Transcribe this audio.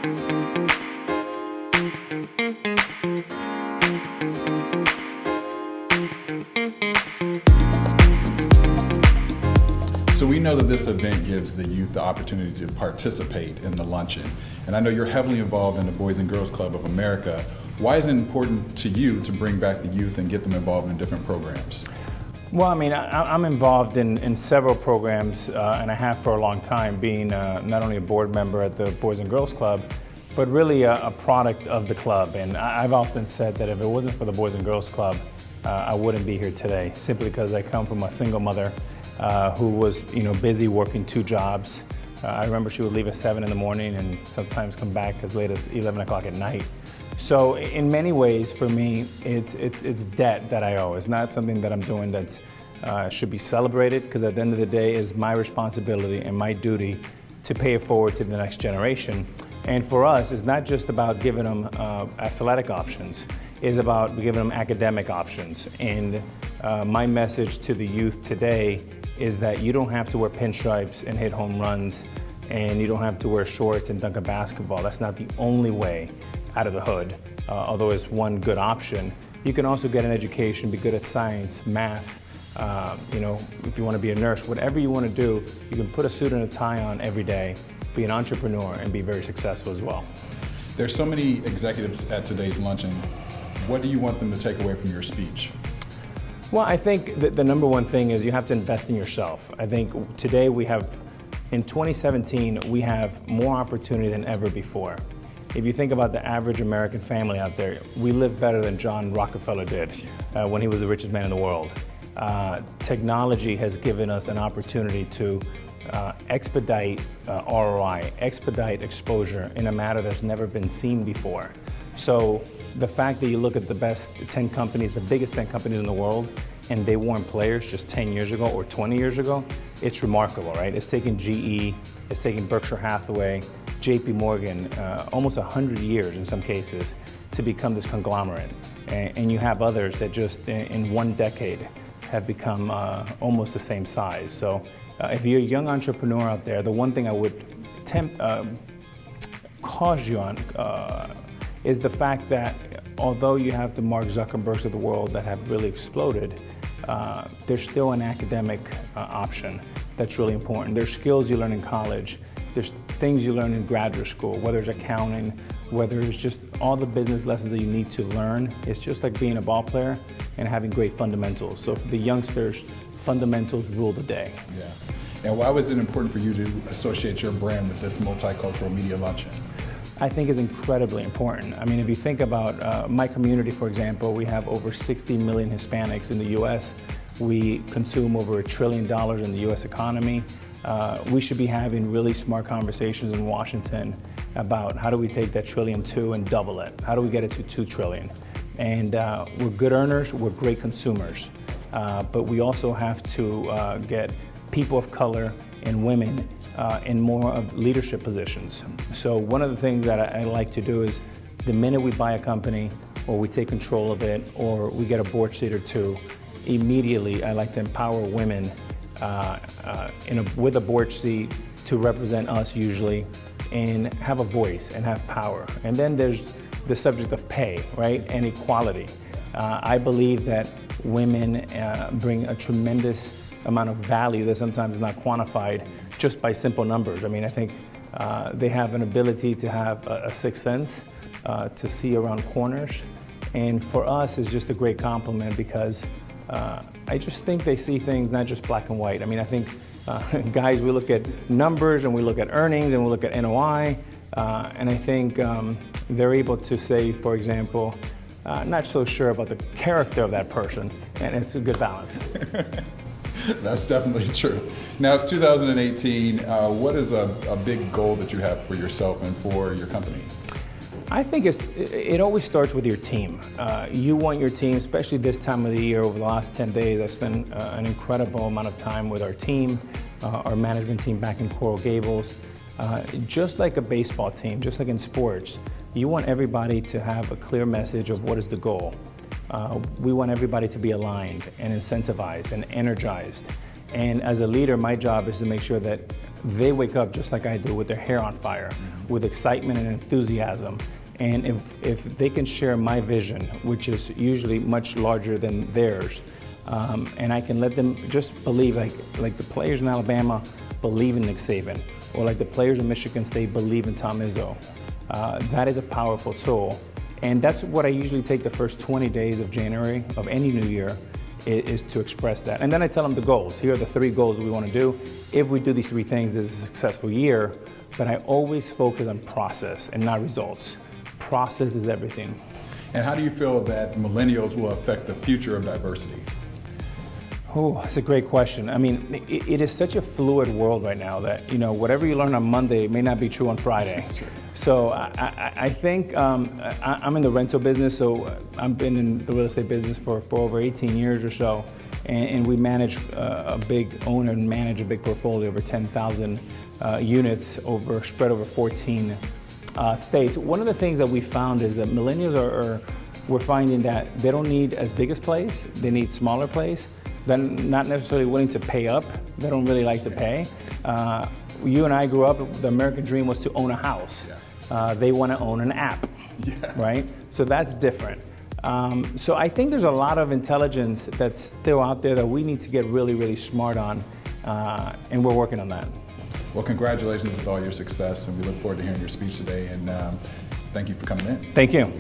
So we know that this event gives the youth the opportunity to participate in the luncheon. And I know you're heavily involved in the Boys and Girls Club of America. Why is it important to you to bring back the youth and get them involved in different programs? Well, I mean, I'm involved in several programs, and I have for a long time, being not only a board member at the Boys and Girls Club, but really a product of the club. And I've often said that if it wasn't for the Boys and Girls Club, I wouldn't be here today, simply because I come from a single mother who was, busy working 2 jobs. I remember she would leave at 7 in the morning and sometimes come back as late as 11 o'clock at night. So in many ways, for me, it's debt that I owe. It's not something that I'm doing that should be celebrated, because at the end of the day, it's my responsibility and my duty to pay it forward to the next generation. And for us, it's not just about giving them athletic options. It's about giving them academic options. And my message to the youth today is that you don't have to wear pinstripes and hit home runs, and you don't have to wear shorts and dunk a basketball. That's not the only way out of the hood, although it's one good option. You can also get an education, be good at science, math, if you want to be a nurse, whatever you want to do, you can put a suit and a tie on every day, be an entrepreneur, and be very successful as well. There's so many executives at today's luncheon. What do you want them to take away from your speech? Well, I think that the number one thing is you have to invest in yourself. I think today in 2017, we have more opportunity than ever before. If you think about the average American family out there, we live better than John Rockefeller did when he was the richest man in the world. Technology has given us an opportunity to expedite ROI, expedite exposure in a manner that's never been seen before. So the fact that you look at the best 10 companies, the biggest 10 companies in the world, and they weren't players just 10 years ago or 20 years ago, it's remarkable, right? It's taken GE, it's taken Berkshire Hathaway, JP Morgan, almost 100 years in some cases to become this conglomerate. And you have others that just in 1 decade have become almost the same size. So if you're a young entrepreneur out there, the one thing I would cause you on is the fact that although you have the Mark Zuckerbergs of the world that have really exploded, there's still an academic option that's really important. There's skills you learn in college. There's things you learn in graduate school, whether it's accounting, whether it's just all the business lessons that you need to learn. It's just like being a ball player and having great fundamentals. So for the youngsters, fundamentals rule the day. Yeah. And why was it important for you to associate your brand with this multicultural media luncheon? I think is incredibly important. I mean, if you think about my community, for example, we have over 60 million Hispanics in the US. We consume over $1 trillion in the US economy. We should be having really smart conversations in Washington about how do we take that $1.2 trillion and double it? How do we get it to $2 trillion? And we're good earners, we're great consumers. But we also have to get people of color and women in more of leadership positions. So one of the things that I like to do is the minute we buy a company or we take control of it or we get a board seat or 2, immediately I like to empower women with a board seat to represent us usually and have a voice and have power. And then there's the subject of pay, right, and equality. I believe that women bring a tremendous amount of value that sometimes is not quantified just by simple numbers. I mean, I think they have an ability to have a sixth sense, to see around corners. And for us, it's just a great compliment because I just think they see things not just black and white. I mean, I think guys, we look at numbers and we look at earnings and we look at NOI, and I think they're able to say, for example, not so sure about the character of that person, and it's a good balance. That's definitely true. Now it's 2018. What is a big goal that you have for yourself and for your company? I think it always starts with your team. You want your team, especially this time of the year. Over the last 10 days, I've spent an incredible amount of time with our team, our management team back in Coral Gables. Just like a baseball team, just like in sports, you want everybody to have a clear message of what is the goal. We want everybody to be aligned and incentivized and energized. And as a leader, my job is to make sure that they wake up just like I do with their hair on fire, with excitement and enthusiasm. And if they can share my vision, which is usually much larger than theirs, and I can let them just believe, like the players in Alabama believe in Nick Saban, or like the players in Michigan State believe in Tom Izzo, that is a powerful tool. And that's what I usually take the first 20 days of January of any new year, is to express that. And then I tell them the goals. Here are the 3 goals we want to do. If we do these 3 things, this is a successful year. But I always focus on process and not results. Process is everything. And how do you feel that millennials will affect the future of diversity? Oh, that's a great question. I mean, it is such a fluid world right now that, you know, whatever you learn on Monday may not be true on Friday. That's true. So I think I'm in the rental business, so I've been in the real estate business for over 18 years or so, and we manage own and manage a big portfolio, over 10,000 units spread over 14 states. One of the things that we found is that millennials we're finding that they don't need as big a place, they need smaller place. They're not necessarily willing to pay up. They don't really like to pay. You and I grew up, the American dream was to own a house. They want to own an app, right? So that's different. So I think there's a lot of intelligence that's still out there that we need to get really, really smart on, and we're working on that. Well, congratulations with all your success, and we look forward to hearing your speech today, and thank you for coming in. Thank you.